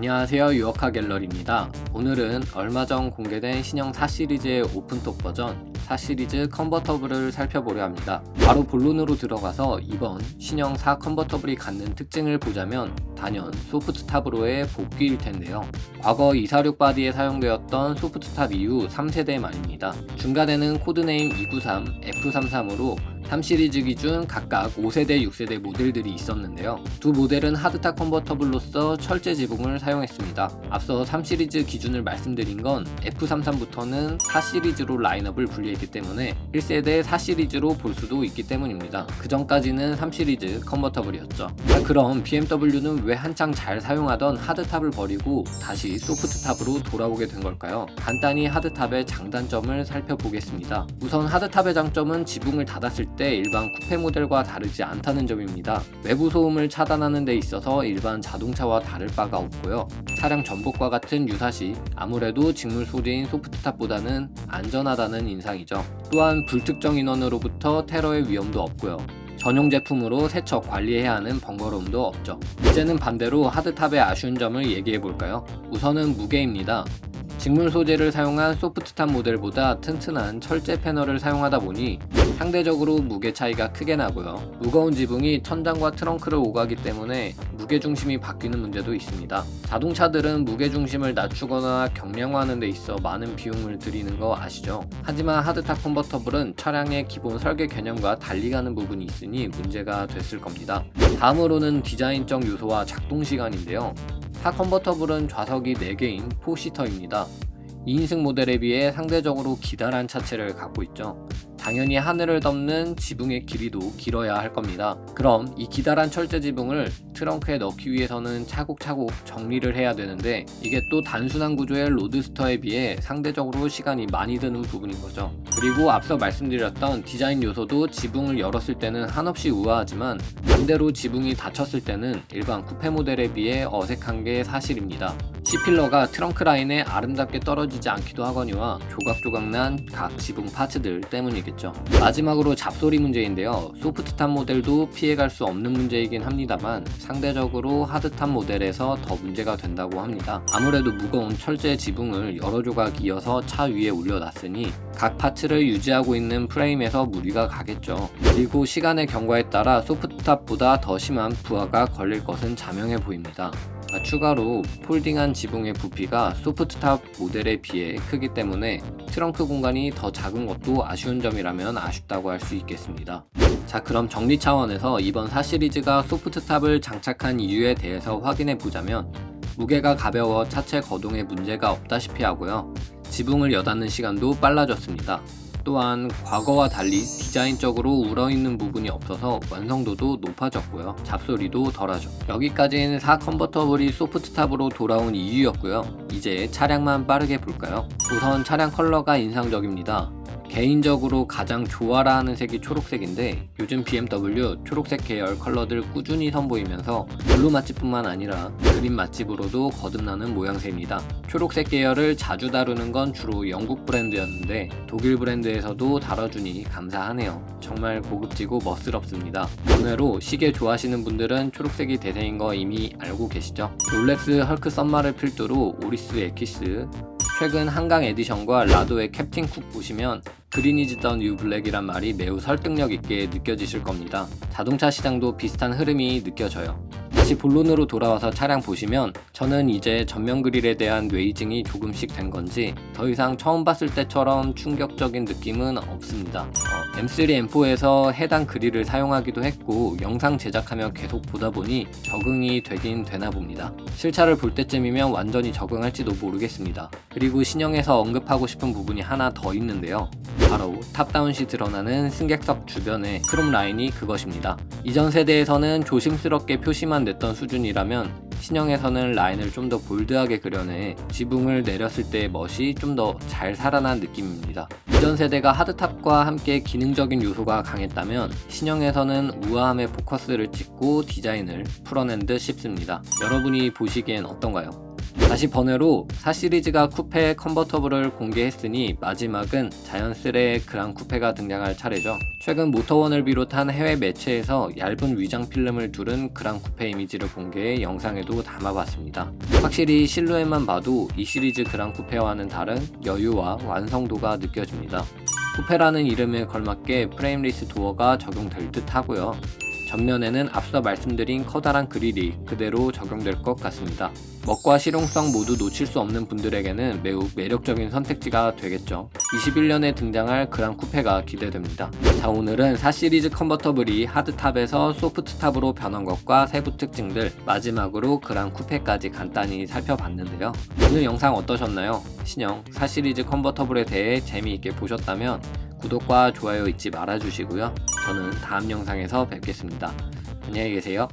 안녕하세요, 유어카 갤러리입니다. 오늘은 얼마 전 공개된 신형 4 시리즈의 오픈톱 버전 4 시리즈 컨버터블을 살펴보려 합니다. 바로 본론으로 들어가서 이번 신형 4 컨버터블이 갖는 특징을 보자면 단연 소프트탑으로의 복귀일 텐데요. 과거 246 바디에 사용되었던 소프트탑 이후 3세대 말입니다. 중간에는 코드네임 293, F33으로 3 시리즈 기준 각각 5세대, 6세대 모델들이 있었는데요. 두 모델은 하드탑 컨버터블로서 철제 지붕을 사용했습니다. 앞서 3 시리즈 기준을 말씀드린 건 F33부터는 4 시리즈로 라인업을 분리했기 때문에 1세대 4 시리즈로 볼 수도 있기 때문입니다. 그 전까지는 3 시리즈 컨버터블이었죠. 그럼 BMW는 왜 한창 잘 사용하던 하드탑을 버리고 다시 소프트탑으로 돌아오게 된 걸까요? 간단히 하드탑의 장단점을 살펴보겠습니다. 우선 하드탑의 장점은 지붕을 닫았을 때 일반 쿠페 모델과 다르지 않다는 점입니다. 외부 소음을 차단하는 데 있어서 일반 자동차와 다를 바가 없고요. 차량 전복과 같은 유사시 아무래도 직물 소재인 소프트탑보다는 안전하다는 인상이죠. 또한 불특정 인원으로부터 테러의 위험도 없고요. 전용 제품으로 세척 관리해야 하는 번거로움도 없죠. 이제는 반대로 하드탑의 아쉬운 점을 얘기해 볼까요? 우선은 무게입니다. 직물 소재를 사용한 소프트탑 모델보다 튼튼한 철제 패널을 사용하다 보니 상대적으로 무게 차이가 크게 나고요. 무거운 지붕이 천장과 트렁크를 오가기 때문에 무게중심이 바뀌는 문제도 있습니다. 자동차들은 무게중심을 낮추거나 경량화하는 데 있어 많은 비용을 들이는 거 아시죠? 하지만 하드탑 컨버터블은 차량의 기본 설계 개념과 달리 가는 부분이 있으니 문제가 됐을 겁니다. 다음으로는 디자인적 요소와 작동 시간인데요. 4 컨버터블은 좌석이 4개인 4시터입니다. 2인승 모델에 비해 상대적으로 기다란 차체를 갖고 있죠. 당연히 하늘을 덮는 지붕의 길이도 길어야 할 겁니다. 그럼 이 기다란 철제 지붕을 트렁크에 넣기 위해서는 차곡차곡 정리를 해야 되는데 이게 또 단순한 구조의 로드스터에 비해 상대적으로 시간이 많이 드는 부분인 거죠. 그리고 앞서 말씀드렸던 디자인 요소도 지붕을 열었을 때는 한없이 우아하지만 반대로 지붕이 닫혔을 때는 일반 쿠페 모델에 비해 어색한 게 사실입니다. C필러가 트렁크 라인에 아름답게 떨어지지 않기도 하거니와 조각조각난 각 지붕 파츠들 때문이겠죠. 마지막으로 잡소리 문제인데요. 소프트탑 모델도 피해갈 수 없는 문제이긴 합니다만 상대적으로 하드탑 모델에서 더 문제가 된다고 합니다. 아무래도 무거운 철제 지붕을 여러 조각 이어서 차 위에 올려놨으니 각 파츠를 유지하고 있는 프레임에서 무리가 가겠죠. 그리고 시간의 경과에 따라 소프트탑보다 더 심한 부하가 걸릴 것은 자명해 보입니다. 추가로 폴딩한 지붕의 부피가 소프트탑 모델에 비해 크기 때문에 트렁크 공간이 더 작은 것도 아쉬운 점이라면 아쉽다고 할 수 있겠습니다. 자, 그럼 정리 차원에서 이번 4 시리즈가 소프트탑을 장착한 이유에 대해서 확인해 보자면 무게가 가벼워 차체 거동에 문제가 없다시피 하고요. 지붕을 여닫는 시간도 빨라졌습니다. 또한 과거와 달리 디자인적으로 울어있는 부분이 없어서 완성도도 높아졌고요. 잡소리도 덜하죠. 여기까지는 4 컨버터블이 소프트탑으로 돌아온 이유였고요. 이제 차량만 빠르게 볼까요? 우선 차량 컬러가 인상적입니다. 개인적으로 가장 좋아라 하는 색이 초록색인데 요즘 BMW 초록색 계열 컬러들 꾸준히 선보이면서 블루 맛집뿐만 아니라 그린 맛집으로도 거듭나는 모양새입니다. 초록색 계열을 자주 다루는 건 주로 영국 브랜드였는데 독일 브랜드에서도 다뤄주니 감사하네요. 정말 고급지고 멋스럽습니다. 번외로 시계 좋아하시는 분들은 초록색이 대세인 거 이미 알고 계시죠? 롤렉스 헐크 썸마를 필두로 오리스 에키스, 최근 한강 에디션과 라도의 캡틴 쿡 보시면 그린 이즈 더 뉴 블랙이란 말이 매우 설득력 있게 느껴지실 겁니다. 자동차 시장도 비슷한 흐름이 느껴져요. 다시 본론으로 돌아와서 차량 보시면 저는 이제 전면 그릴에 대한 뇌이징이 조금씩 된 건지 더 이상 처음 봤을 때처럼 충격적인 느낌은 없습니다. M3, M4에서 해당 그릴을 사용하기도 했고 영상 제작하며 계속 보다 보니 적응이 되긴 되나 봅니다. 실차를 볼 때쯤이면 완전히 적응할지도 모르겠습니다. 그리고 신형에서 언급하고 싶은 부분이 하나 더 있는데요. 바로 탑다운시 드러나는 승객석 주변의 크롬 라인이 그것입니다. 이전 세대에서는 조심스럽게 표시만 냈던 수준이라면 신형에서는 라인을 좀 더 볼드하게 그려내 지붕을 내렸을 때의 멋이 좀 더 잘 살아난 느낌입니다. 이전 세대가 하드탑과 함께 기능적인 요소가 강했다면 신형에서는 우아함에 포커스를 찍고 디자인을 풀어낸 듯 싶습니다. 여러분이 보시기엔 어떤가요? 자, 다시 번외로 4 시리즈가 쿠페 컨버터블을 공개했으니 마지막은 자연스레 그랑 쿠페가 등장할 차례죠. 최근 모터원을 비롯한 해외 매체에서 얇은 위장 필름을 두른 그랑 쿠페 이미지를 공개해 영상에도 담아봤습니다. 확실히 실루엣만 봐도 이 시리즈 그랑 쿠페와는 다른 여유와 완성도가 느껴집니다. 쿠페라는 이름에 걸맞게 프레임리스 도어가 적용될 듯 하고요. 전면에는 앞서 말씀드린 커다란 그릴이 그대로 적용될 것 같습니다. 멋과 실용성 모두 놓칠 수 없는 분들에게는 매우 매력적인 선택지가 되겠죠. 21년에 등장할 그랑 쿠페가 기대됩니다. 자, 오늘은 4 시리즈 컨버터블이 하드탑에서 소프트탑으로 변한 것과 세부 특징들, 마지막으로 그랑 쿠페까지 간단히 살펴봤는데요. 오늘 영상 어떠셨나요? 신형 4 시리즈 컨버터블에 대해 재미있게 보셨다면 구독과 좋아요 잊지 말아주시고요. 저는 다음 영상에서 뵙겠습니다. 안녕히 계세요.